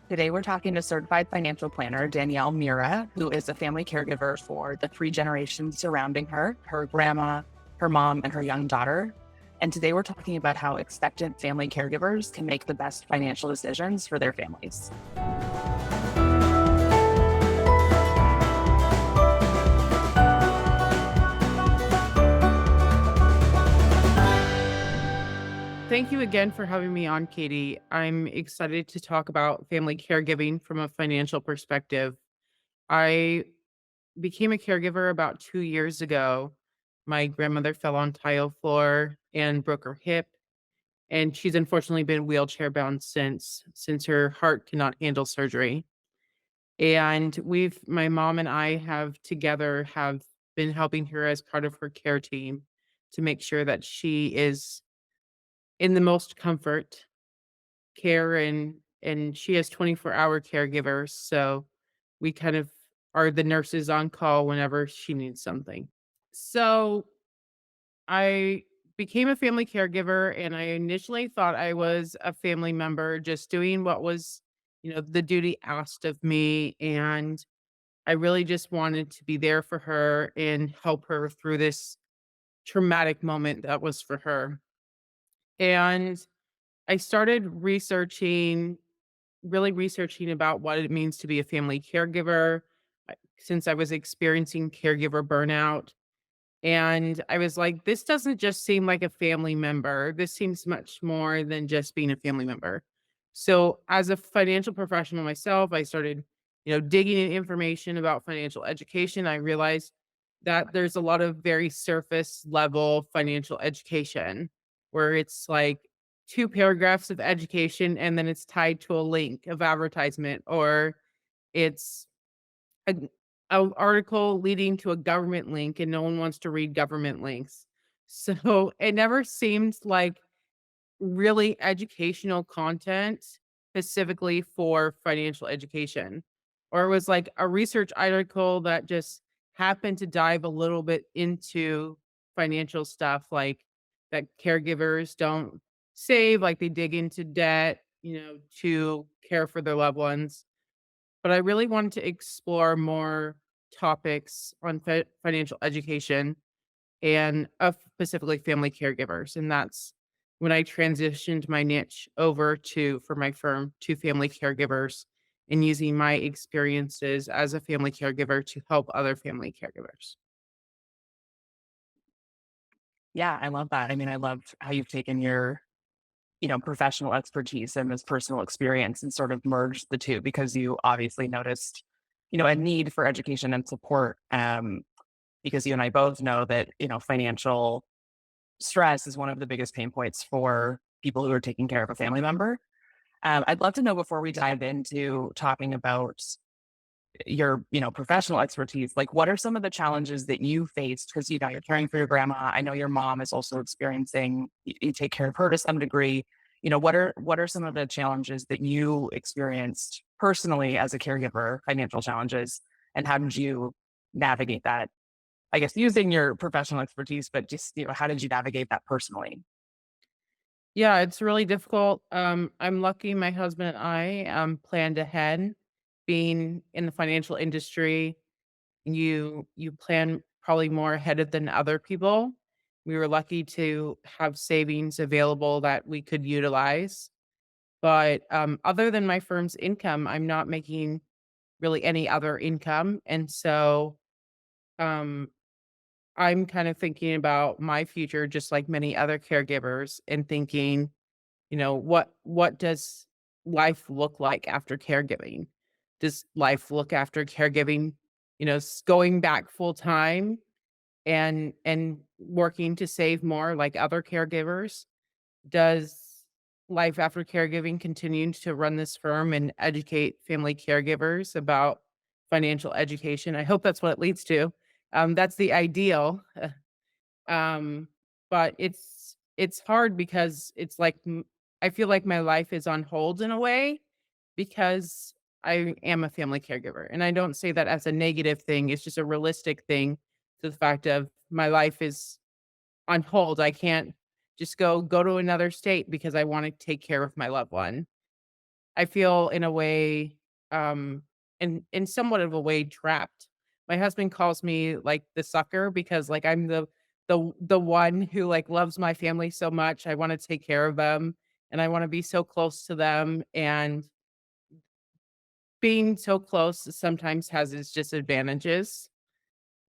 Today, we're talking to certified financial planner Danielle Miura, who is a family caregiver for the three generations surrounding her grandma, her mom, and her young daughter. And today, we're talking about how expectant family caregivers can make the best financial decisions for their families. Thank you again for having me on, Katie. I'm excited to talk about family caregiving from a financial perspective. I became a caregiver about 2 years ago. My grandmother fell on tile floor and broke her hip, and she's unfortunately been wheelchair bound since her heart cannot handle surgery. And my mom and I have been helping her as part of her care team to make sure that she is in the most comfort care and she has 24-hour caregivers, so we kind of are the nurses on call whenever she needs something. So, I became a family caregiver, and I initially thought I was a family member just doing what was, the duty asked of me, and I really just wanted to be there for her and help her through this traumatic moment that was for her. And I started researching about what it means to be a family caregiver, since I was experiencing caregiver burnout. And I was like, this doesn't just seem like a family member. This seems much more than just being a family member. So, as a financial professional myself, I started, digging in information about financial education. I realized that there's a lot of very surface level financial education where it's like two paragraphs of education and then it's tied to a link of advertisement, or it's an article leading to a government link and no one wants to read government links. So it never seemed like really educational content specifically for financial education. Or it was like a research article that just happened to dive a little bit into financial stuff, like that caregivers don't save, like they dig into debt, to care for their loved ones. But I really wanted to explore more topics on financial education and of specifically family caregivers. And that's when I transitioned my niche over to for my firm to family caregivers and using my experiences as a family caregiver to help other family caregivers. Yeah, I love that. I mean, I love how you've taken your, professional expertise and this personal experience and sort of merged the two because you obviously noticed, a need for education and support. Because you and I both know that, financial stress is one of the biggest pain points for people who are taking care of a family member. I'd love to know before we dive into talking about your, professional expertise, like what are some of the challenges that you faced? Because you're caring for your grandma. I know your mom is also experiencing. You take care of her to some degree. What are some of the challenges that you experienced personally as a caregiver, financial challenges, and how did you navigate that? I guess using your professional expertise, but just, how did you navigate that personally? Yeah, it's really difficult. I'm lucky my husband and I planned ahead. Being in the financial industry, you plan probably more ahead of than other people. We were lucky to have savings available that we could utilize. But other than my firm's income, I'm not making really any other income. And so um, I'm kind of thinking about my future, just like many other caregivers, and thinking, what does life look like after caregiving? Does life look after caregiving, going back full time and working to save more like other caregivers? Does life after caregiving continue to run this firm and educate family caregivers about financial education? I hope that's what it leads to. That's the ideal. Um, but it's hard because it's like I feel like my life is on hold in a way because I am a family caregiver. And I don't say that as a negative thing. It's just a realistic thing to the fact of my life is on hold. I can't just go to another state because I want to take care of my loved one. I feel in a way, in somewhat of a way trapped. My husband calls me like the sucker because like I'm the one who like loves my family so much. I want to take care of them and I want to be so close to them. And being so close sometimes has its disadvantages.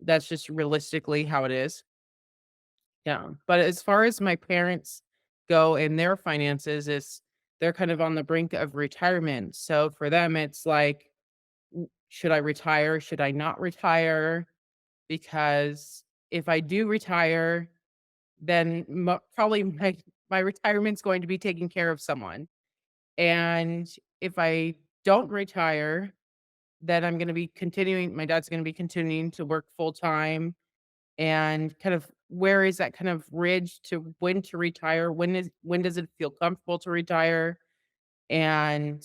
That's just realistically how it is. Yeah. But as far as my parents go in their finances, is they're kind of on the brink of retirement. So for them, it's like, should I retire? Should I not retire? Because if I do retire, then probably my retirement's going to be taking care of someone. And if I don't retire, then I'm going to be continuing. My dad's going to be continuing to work full time, and kind of where is that kind of ridge to when to retire? When does it feel comfortable to retire? And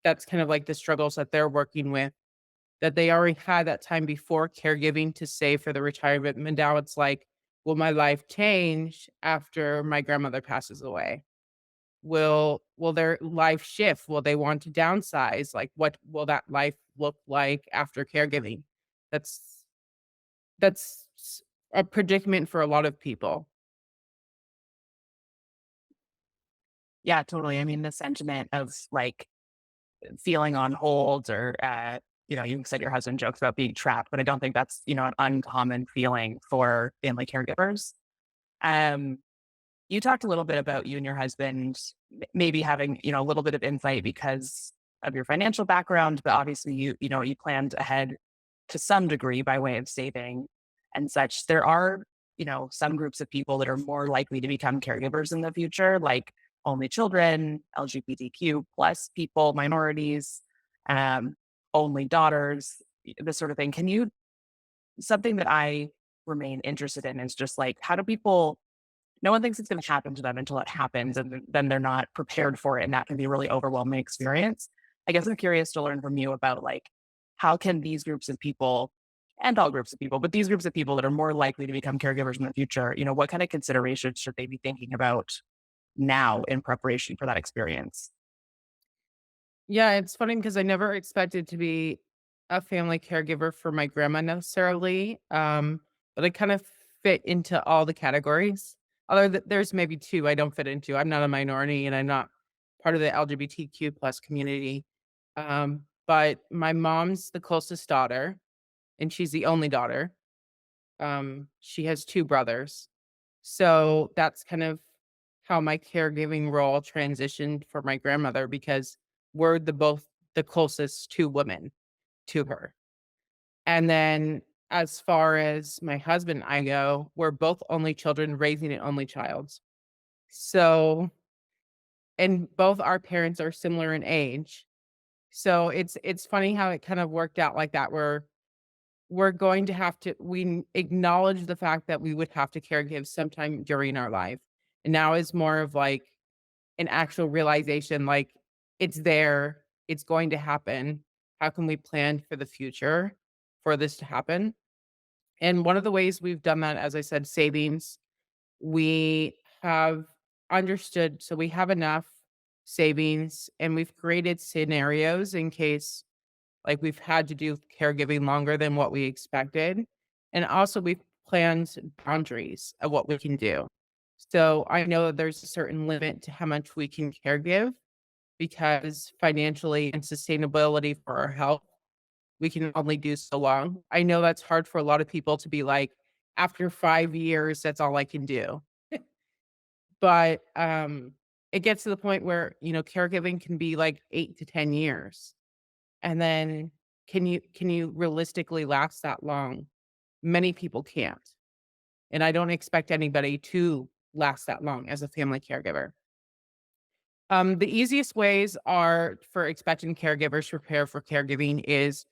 that's kind of like the struggles that they're working with, that they already had that time before caregiving to save for the retirement. And now it's like, will my life change after my grandmother passes away? Will their life shift? Will they want to downsize? Like, what will that life look like after caregiving? That's that's a predicament for a lot of people. Yeah, totally. I mean, the sentiment of like feeling on hold or, you said your husband jokes about being trapped, but I don't think that's, an uncommon feeling for family caregivers. Um, you talked a little bit about you and your husband maybe having, a little bit of insight because of your financial background, but obviously you planned ahead to some degree by way of saving and such. There are, some groups of people that are more likely to become caregivers in the future, like only children, LGBTQ plus people, minorities, um, only daughters, this sort of thing. Something that I remain interested in is just like, how do people no one thinks it's gonna happen to them until it happens, and then they're not prepared for it, and that can be a really overwhelming experience. I guess I'm curious to learn from you about, like, how can these groups of people and all groups of people, but these groups of people that are more likely to become caregivers in the future, what kind of considerations should they be thinking about now in preparation for that experience? Yeah, it's funny because I never expected to be a family caregiver for my grandma necessarily, but I kind of fit into all the categories. Although there's maybe 2 I don't fit into. I'm not a minority and I'm not part of the LGBTQ plus community. But my mom's the closest daughter, and she's the only daughter. She has 2 brothers. So that's kind of how my caregiving role transitioned for my grandmother because we're both the closest 2 women to her. And then as far as my husband and I go, we're both only children raising an only child. So and both our parents are similar in age. So it's funny how it kind of worked out like that, where we're going to have to acknowledge the fact that we would have to caregive sometime during our life. And now is more of like an actual realization, like, it's there, it's going to happen. How can we plan for the future for this to happen? And one of the ways we've done that, as I said, savings, we have understood, so we have enough savings and we've created scenarios in case like we've had to do caregiving longer than what we expected. And also we've planned boundaries of what we can do. So I know that there's a certain limit to how much we can caregive because financially and sustainability for our health, we can only do so long. I know that's hard for a lot of people to be like, after 5 years, that's all I can do. But it gets to the point where, caregiving can be like 8 to 10 years. And then can you realistically last that long? Many people can't. And I don't expect anybody to last that long as a family caregiver. The easiest ways are for expectant caregivers to prepare for caregiving is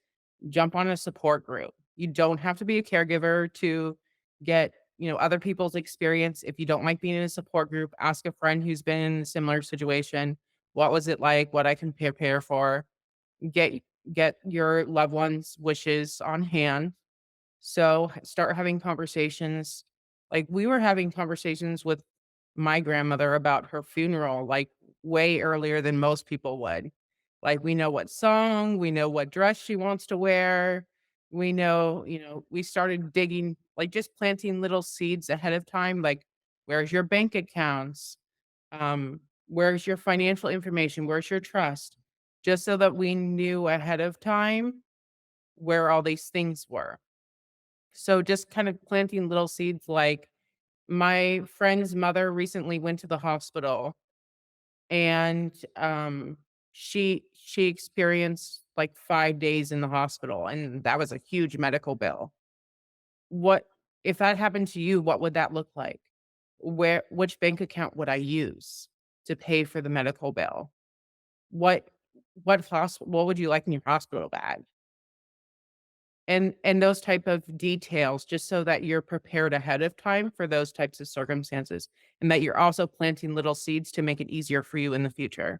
jump on a support group. You don't have to be a caregiver to get, other people's experience. If you don't like being in a support group, ask a friend who's been in a similar situation. What was it like? What I can prepare for? Get get your loved ones' wishes on hand. So start having conversations. Like we were having conversations with my grandmother about her funeral, like, way earlier than most people would. Like, we know what song, we know what dress she wants to wear. We know, we started digging, like, just planting little seeds ahead of time, like, where's your bank accounts? Where's your financial information? Where's your trust? Just so that we knew ahead of time where all these things were. So just kind of planting little seeds, like, my friend's mother recently went to the hospital, and, she experienced, like, 5 days in the hospital, and that was a huge medical bill. What if that happened to you, what would that look like? Which bank account would I use to pay for the medical bill? What what would you like in your hospital bag? And those type of details, just so that you're prepared ahead of time for those types of circumstances, and that you're also planting little seeds to make it easier for you in the future.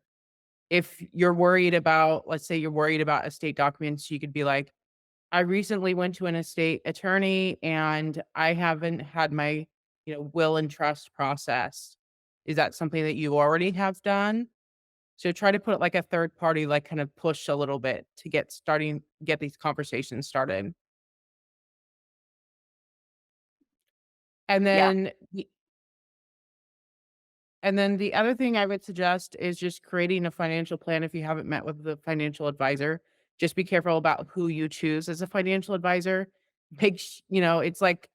If you're worried about, let's say you're worried about estate documents, you could be like, "I recently went to an estate attorney and I haven't had my, will and trust processed. Is that something that you already have done?" So try to put like a third party, like, kind of push a little bit to get these conversations started. And Yeah. then the other thing I would suggest is just creating a financial plan if you haven't met with the financial advisor. Just be careful about who you choose as a financial advisor. It's like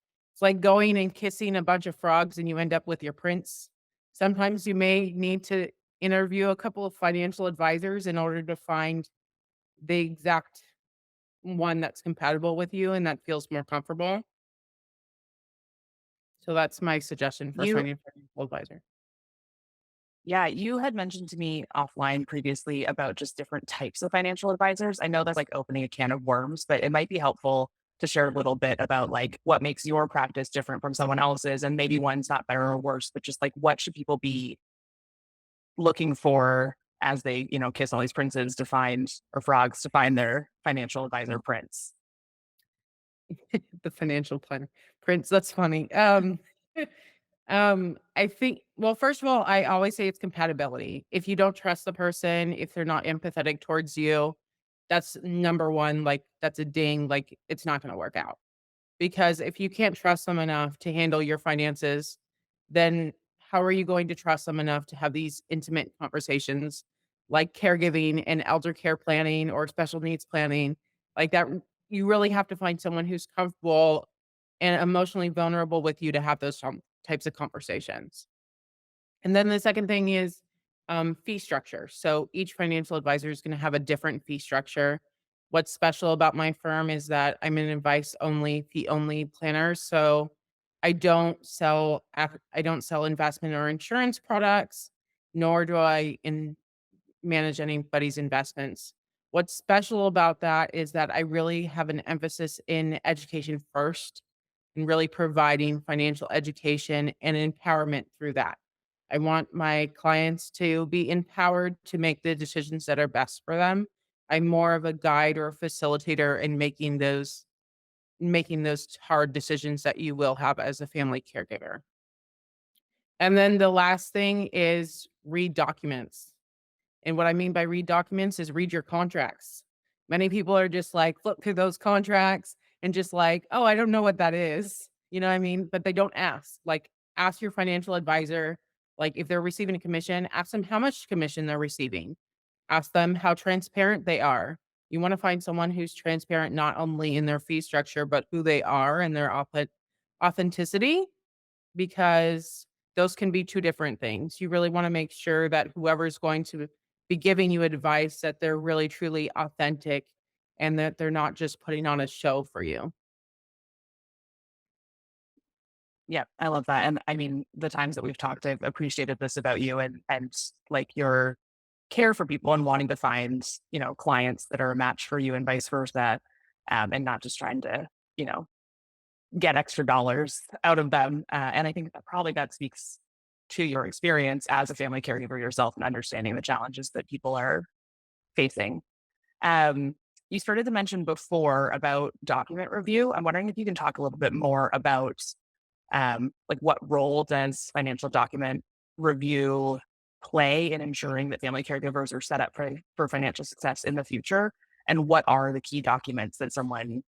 going and kissing a bunch of frogs and you end up with your prince. Sometimes you may need to interview a couple of financial advisors in order to find the exact one that's compatible with you and that feels more comfortable. So that's my suggestion for You finding a financial advisor. Yeah, you had mentioned to me offline previously about just different types of financial advisors. I know that's like opening a can of worms, but it might be helpful to share a little bit about like what makes your practice different from someone else's, and maybe one's not better or worse, but just like what should people be looking for as they, kiss all these princes to find or frogs to find their financial advisor prince. The financial planner. Prince, that's funny. I think, well, first of all, I always say it's compatibility. If you don't trust the person, if they're not empathetic towards you, that's number one. Like, that's a ding. Like, it's not going to work out. Because if you can't trust them enough to handle your finances, then how are you going to trust them enough to have these intimate conversations like caregiving and elder care planning or special needs planning? Like that, you really have to find someone who's comfortable and emotionally vulnerable with you to have those types of conversations. And then the second thing is, fee structure. So each financial advisor is going to have a different fee structure. What's special about my firm is that I'm an advice only, fee only planner. So I don't sell investment or insurance products, nor do manage anybody's investments. What's special about that is that I really have an emphasis in education first and really providing financial education and empowerment through that. I want my clients to be empowered to make the decisions that are best for them. I'm more of a guide or a facilitator in making those hard decisions that you will have as a family caregiver. And then the last thing is read documents. And what I mean by read documents is read your contracts. Many people are just like, flip through those contracts and just like, oh, I don't know what that is. You know what I mean? But they don't ask. Like, ask your financial advisor, like, if they're receiving a commission, ask them how much commission they're receiving. Ask them how transparent they are. You want to find someone who's transparent not only in their fee structure, but who they are and their authenticity, because those can be 2 different things. You really wanna make sure that whoever's going to be giving you advice, that they're really truly authentic and that they're not just putting on a show for you. Yeah, I love that. And I mean, the times that we've talked, I've appreciated this about you and like your care for people and wanting to find, clients that are a match for you and vice versa. And not just trying to, you know, get extra dollars out of them. And I think that probably that speaks to your experience as a family caregiver yourself and understanding the challenges that people are facing. Um, you started to mention before about document review. I'm wondering if you can talk a little bit more about Like, what role does financial document review play in ensuring that family caregivers are set up for financial success in the future? And what are the key documents that someone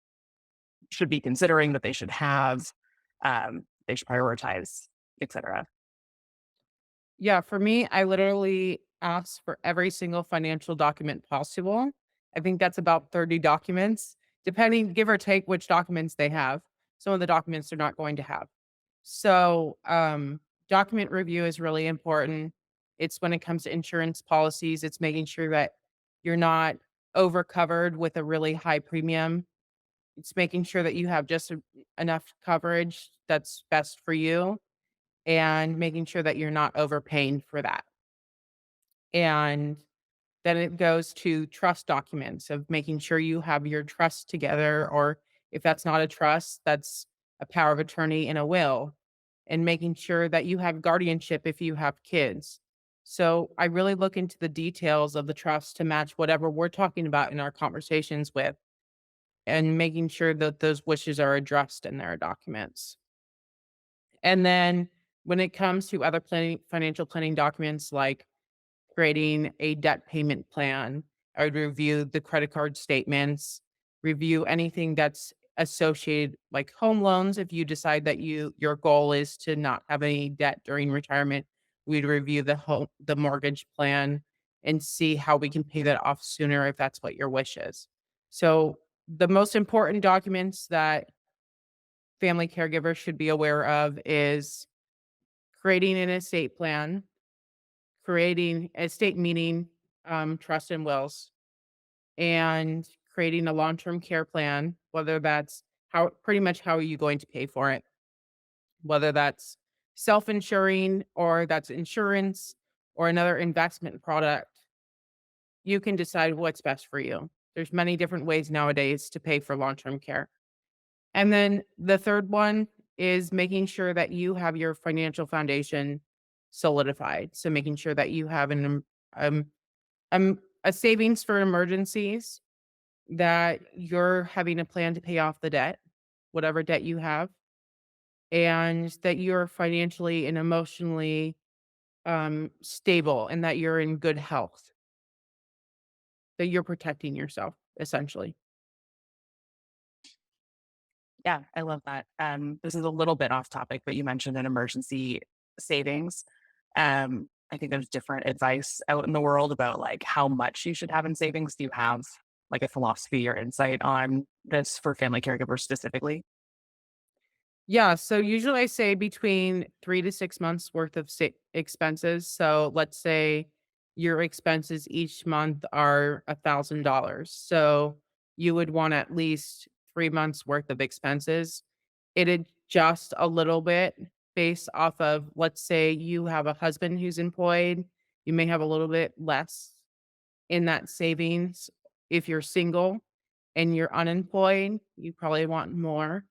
should be considering that they should have, they should prioritize, et cetera? Yeah, for me, I literally ask for every single financial document possible. I think that's about 30 documents, depending, give or take, which documents they have. Some of the documents they're not going to have. So, document review is really important. It's when it comes to insurance policies, it's making sure that you're not over covered with a really high premium. It's making sure that you have just enough coverage that's best for you and making sure that you're not overpaying for that. And then it goes to trust documents of making sure you have your trust together, or if that's not a trust, that's a power of attorney and a will, and making sure that you have guardianship if you have kids. So I really look into the details of the trust to match whatever we're talking about in our conversations with, and making sure that those wishes are addressed in their documents. And then when it comes to other financial planning documents like creating a debt payment plan, I would review the credit card statements, review anything that's associated like home loans. If you decide that your goal is to not have any debt during retirement, we'd review the mortgage plan and see how we can pay that off sooner if that's what your wish is. So the most important documents that family caregivers should be aware of is creating an estate plan, creating estate meaning, trust and wills, and creating a long-term care plan, whether that's how pretty much how are you going to pay for it, whether that's self-insuring or that's insurance or another investment product. You can decide what's best for you. There's many different ways nowadays to pay for long-term care. And then the third one is making sure that you have your financial foundation solidified. So making sure that you have um, a savings for emergencies, that you're having a plan to pay off the debt, whatever debt you have, and that you're financially and emotionally stable and that you're in good health, that you're protecting yourself essentially. Yeah, I love that. This is a little bit off topic, but you mentioned an emergency savings. I think there's different advice out in the world about like how much you should have in savings. Do you have like a philosophy or insight on this for family caregivers specifically? Yeah, so usually I say between 3 to 6 months worth of expenses. So let's say your expenses each month are $1,000. So you would want at least 3 months worth of expenses. It adjusts a little bit based off of, let's say you have a husband who's employed, you may have a little bit less in that savings. If you're single and you're unemployed, you probably want more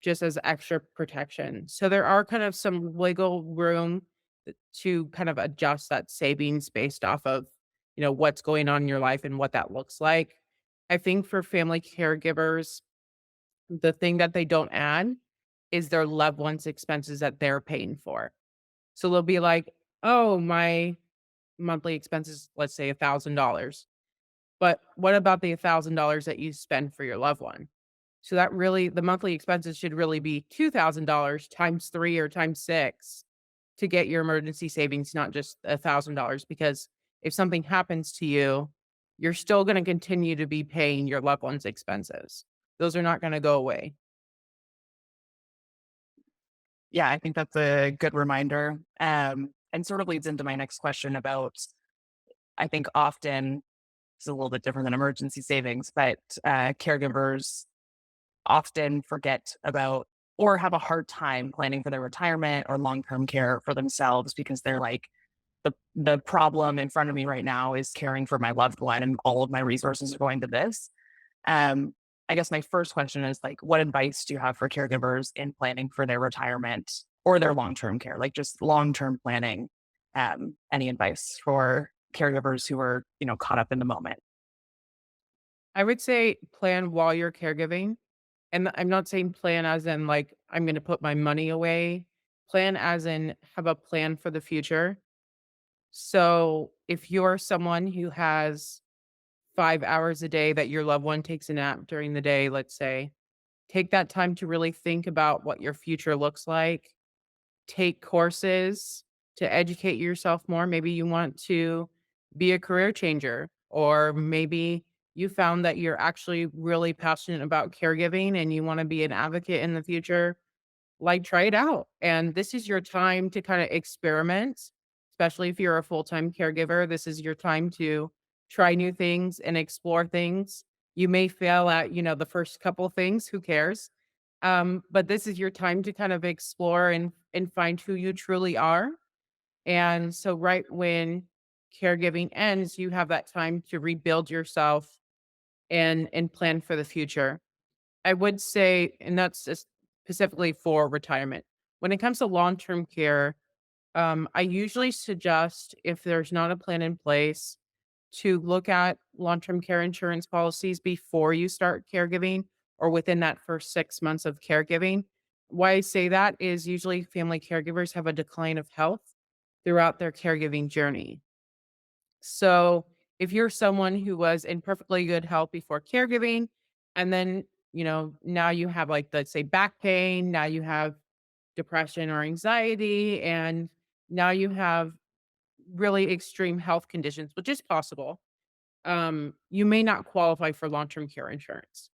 just as extra protection. So there are kind of some wiggle room to kind of adjust that savings based off of, what's going on in your life and what that looks like. I think for family caregivers, the thing that they don't add is their loved ones' expenses that they're paying for. So they'll be like, "Oh, my monthly expenses, let's say $1,000. But what about the $1,000 that you spend for your loved one?" So that really the monthly expenses should really be $2,000 times 3 or times 6 to get your emergency savings, not just $1,000, because if something happens to you, you're still gonna continue to be paying your loved one's expenses. Those are not gonna go away. Yeah, I think that's a good reminder. And sort of leads into my next question about, I think often it's a little bit different than emergency savings, but caregivers often forget about or have a hard time planning for their retirement or long-term care for themselves because they're like, the problem in front of me right now is caring for my loved one and all of my resources are going to this. Um, I guess my first question is like, what advice do you have for caregivers in planning for their retirement or their long-term care, like just long-term planning? Any advice for caregivers who are, caught up in the moment? I would say plan while you're caregiving. And I'm not saying plan as in like I'm going to put my money away. Plan as in have a plan for the future. So if you're someone who has 5 hours a day that your loved one takes a nap during the day, let's say, take that time to really think about what your future looks like. Take courses to educate yourself more. Maybe you want to be a career changer, or maybe you found that you're actually really passionate about caregiving and you want to be an advocate in the future. Like, try it out. And this is your time to kind of experiment, especially if you're a full time caregiver. This is your time to try new things and explore things. You may fail at, the first couple things, who cares? But this is your time to kind of explore and find who you truly are. And so right when caregiving ends, you have that time to rebuild yourself and plan for the future. I would say, and that's just specifically for retirement. When it comes to long-term care, I usually suggest, if there's not a plan in place, to look at long-term care insurance policies before you start caregiving or within that first 6 months of caregiving. Why I say that is usually family caregivers have a decline of health throughout their caregiving journey. So, if you're someone who was in perfectly good health before caregiving, and then, now you have, like, let's say, back pain, now you have depression or anxiety, and now you have really extreme health conditions, which is possible, you may not qualify for long-term care insurance.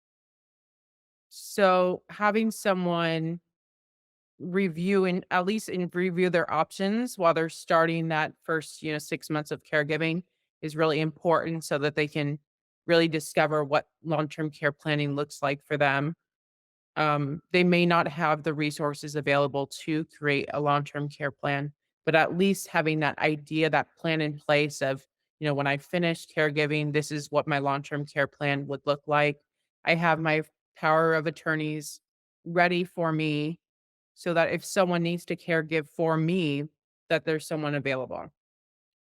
So, having someone review and at least review their options while they're starting that first, 6 months of caregiving is really important so that they can really discover what long-term care planning looks like for them. They may not have the resources available to create a long-term care plan, but at least having that idea, that plan in place of, when I finish caregiving, this is what my long-term care plan would look like. I have my power of attorneys ready for me so that if someone needs to caregive for me, that there's someone available.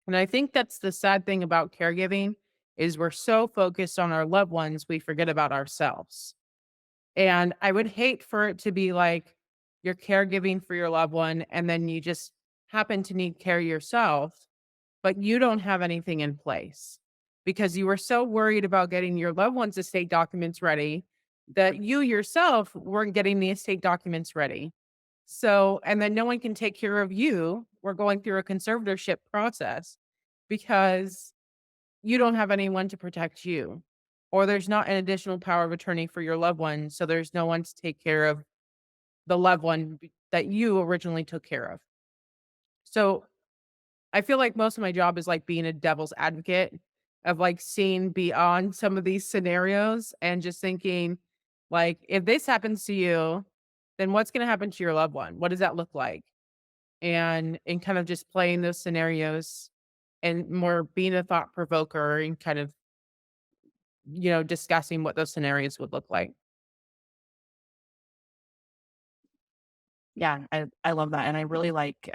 And I think that's the sad thing about caregiving is we're so focused on our loved ones, we forget about ourselves. And I would hate for it to be like you're caregiving for your loved one and then you just happen to need care yourself, but you don't have anything in place because you were so worried about getting your loved one's estate documents ready that you yourself weren't getting the estate documents ready. So, and then no one can take care of you. We're going through a conservatorship process because you don't have anyone to protect you, or there's not an additional power of attorney for your loved one. So there's no one to take care of the loved one that you originally took care of. So I feel like most of my job is like being a devil's advocate of like seeing beyond some of these scenarios and just thinking, like, if this happens to you, then what's going to happen to your loved one? What does that look like? And kind of just playing those scenarios and more being a thought provoker and kind of, discussing what those scenarios would look like. Yeah, I love that, and I really like,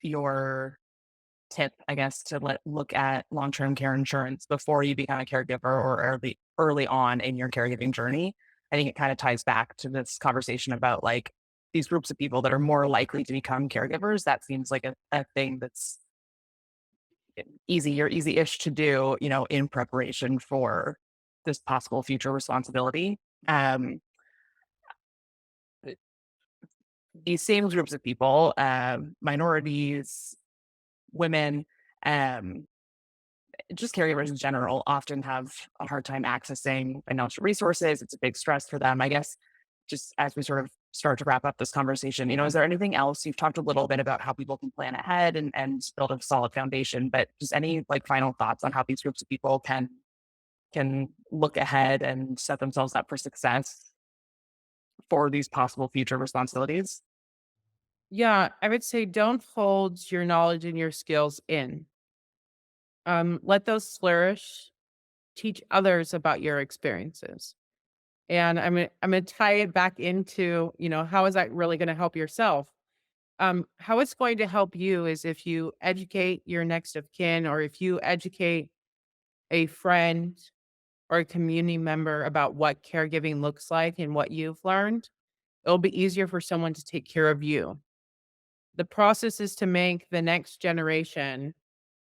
your tip, I guess, to look at long-term care insurance before you become a caregiver or early on in your caregiving journey. I think it kinda ties back to this conversation about, like, these groups of people that are more likely to become caregivers. That seems like a thing that's easy or easy-ish to do, in preparation for this possible future responsibility. Um, these same groups of people, minorities, women, um, just caregivers in general often have a hard time accessing financial resources. It's a big stress for them. I guess just as we sort of start to wrap up this conversation, is there anything else? You've talked a little bit about how people can plan ahead and build a solid foundation, but just any like final thoughts on how these groups of people can look ahead and set themselves up for success for these possible future responsibilities? Yeah, I would say don't hold your knowledge and your skills in. Let those flourish. Teach others about your experiences. And I'm gonna tie it back into, how is that really gonna help yourself? How it's going to help you is if you educate your next of kin or if you educate a friend or a community member about what caregiving looks like and what you've learned, it'll be easier for someone to take care of you. The process is to make the next generation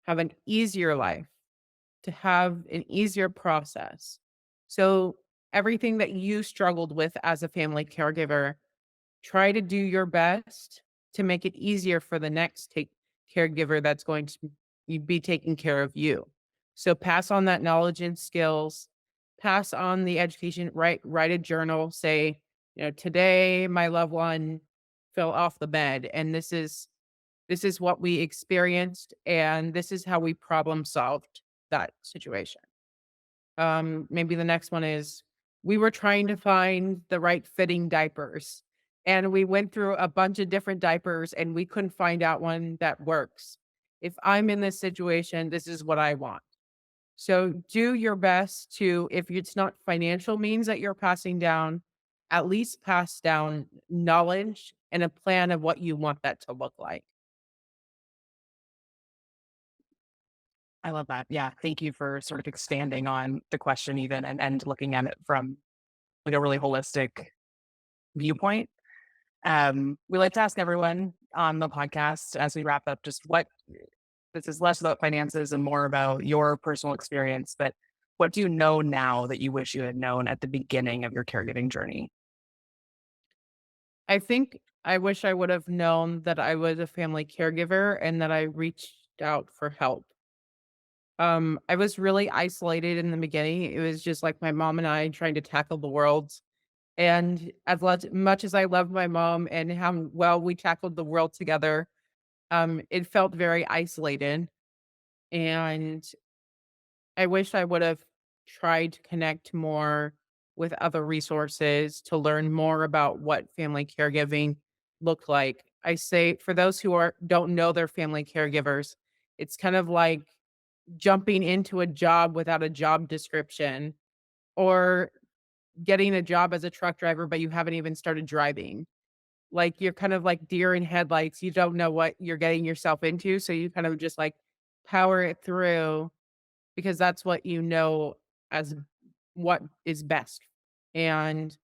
have an easier life, to have an easier process. So, everything that you struggled with as a family caregiver, try to do your best to make it easier for the next caregiver that's going to be taking care of you. So pass on that knowledge and skills, pass on the education, write a journal, say, today my loved one fell off the bed and this is what we experienced and this is how we problem solved that situation. Maybe the next one is we were trying to find the right fitting diapers and we went through a bunch of different diapers and we couldn't find out one that works. If I'm in this situation, this is what I want. So do your best to, if it's not financial means that you're passing down, at least pass down knowledge and a plan of what you want that to look like. I love that. Yeah. Thank you for sort of expanding on the question even and looking at it from like a really holistic viewpoint. We like to ask everyone on the podcast as we wrap up just what this is less about finances and more about your personal experience, but what do you know now that you wish you had known at the beginning of your caregiving journey? I think I wish I would have known that I was a family caregiver and that I reached out for help. I was really isolated in the beginning. It was just like my mom and I trying to tackle the world. And much as I loved my mom and how well we tackled the world together, it felt very isolated. And I wish I would have tried to connect more with other resources to learn more about what family caregiving looked like. I say for those who don't know their family caregivers, it's kind of like jumping into a job without a job description or getting a job as a truck driver, but you haven't even started driving. Like you're kind of like deer in headlights. You don't know what you're getting yourself into. So you kind of just like power it through because that's what you know as what is best. And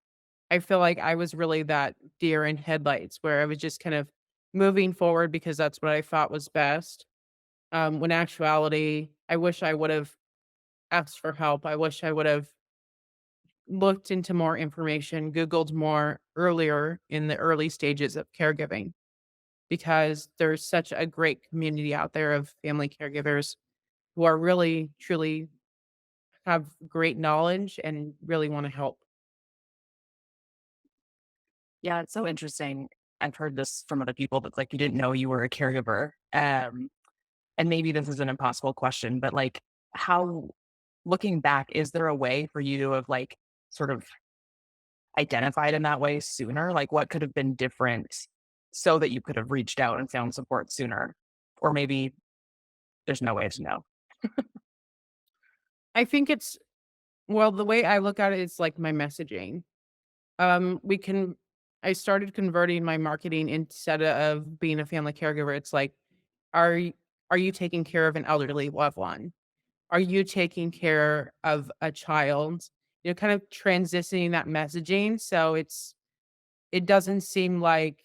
I feel like I was really that deer in headlights where I was just kind of moving forward because that's what I thought was best. When actuality, I wish I would have asked for help. I wish I would have looked into more information, Googled more earlier in the early stages of caregiving because there's such a great community out there of family caregivers who are really, truly have great knowledge and really want to help. Yeah, it's so interesting. I've heard this from other people that's like you didn't know you were a caregiver. And maybe this is an impossible question, but like how looking back, is there a way for you to have like sort of identified in that way sooner? Like what could have been different so that you could have reached out and found support sooner? Or maybe there's no way to know. I think it's well, the way I look at it is like my messaging. We can I started converting my marketing instead of being a family caregiver. It's like, are y- are you taking care of an elderly loved one? Are you taking care of a child? Kind of transitioning that messaging so it doesn't seem like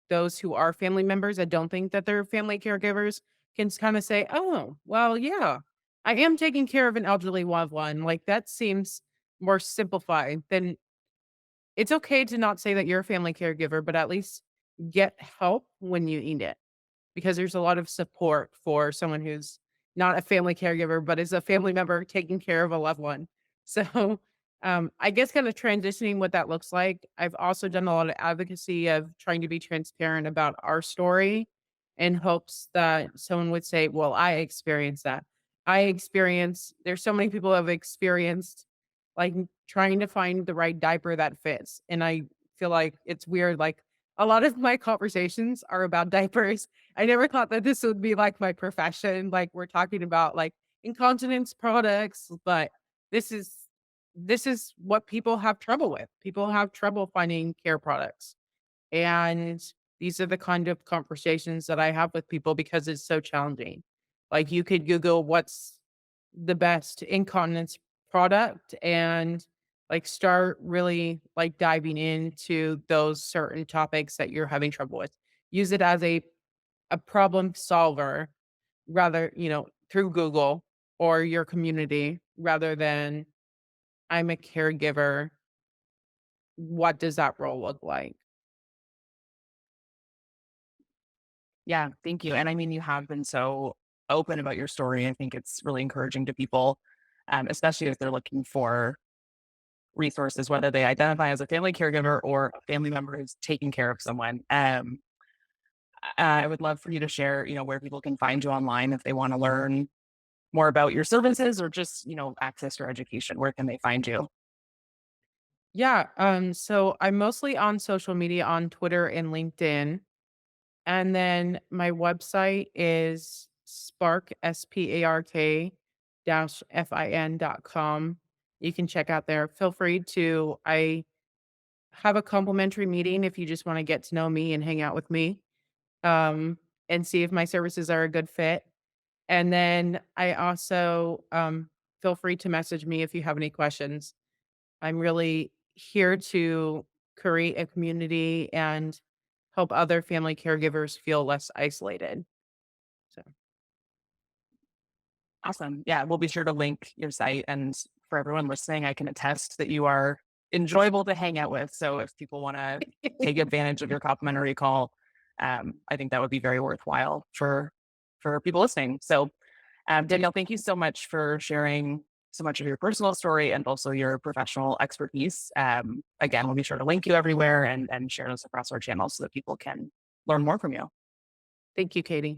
those who are family members that don't think that they're family caregivers can kind of say, "Oh, well, yeah, I am taking care of an elderly loved one." Like that seems more simplified than it's okay to not say that you're a family caregiver, but at least get help when you need it because there's a lot of support for someone who's not a family caregiver, but is a family member taking care of a loved one. So, I guess kind of transitioning what that looks like. I've also done a lot of advocacy of trying to be transparent about our story in hopes that someone would say, well, I experienced that. There's so many people who have experienced like trying to find the right diaper that fits. And I feel like it's weird. Like a lot of my conversations are about diapers. I never thought that this would be like my profession. Like we're talking about like incontinence products, but this is this is what people have trouble with. People have trouble finding care products. And these are the kind of conversations that I have with people because it's so challenging. Like you could Google what's the best incontinence product and like start really like diving into those certain topics that you're having trouble with. Use it as a problem solver rather, through Google or your community rather than I'm a caregiver. What does that role look like? Yeah, thank you. And I mean, you have been so open about your story. I think it's really encouraging to people, especially if they're looking for resources, whether they identify as a family caregiver or a family member who's taking care of someone. I would love for you to share, where people can find you online if they want to learn more about your services or just, access your education. Where can they find you? Yeah, so I'm mostly on social media on Twitter and LinkedIn. And then my website is spark dash fin.com. You can check out there. Feel free to I have a complimentary meeting if you just want to get to know me and hang out with me. And see if my services are a good fit. And then I also feel free to message me if you have any questions. I'm really here to create a community and help other family caregivers feel less isolated. So, Awesome. Yeah, we'll be sure to link your site. And for everyone listening, I can attest that you are enjoyable to hang out with. So if people want to take advantage of your complimentary call, I think that would be very worthwhile for people listening. So Danielle, thank you so much for sharing so much of your personal story and also your professional expertise. Again, we'll be sure to link you everywhere and share those across our channel so that people can learn more from you. thank you, Katie.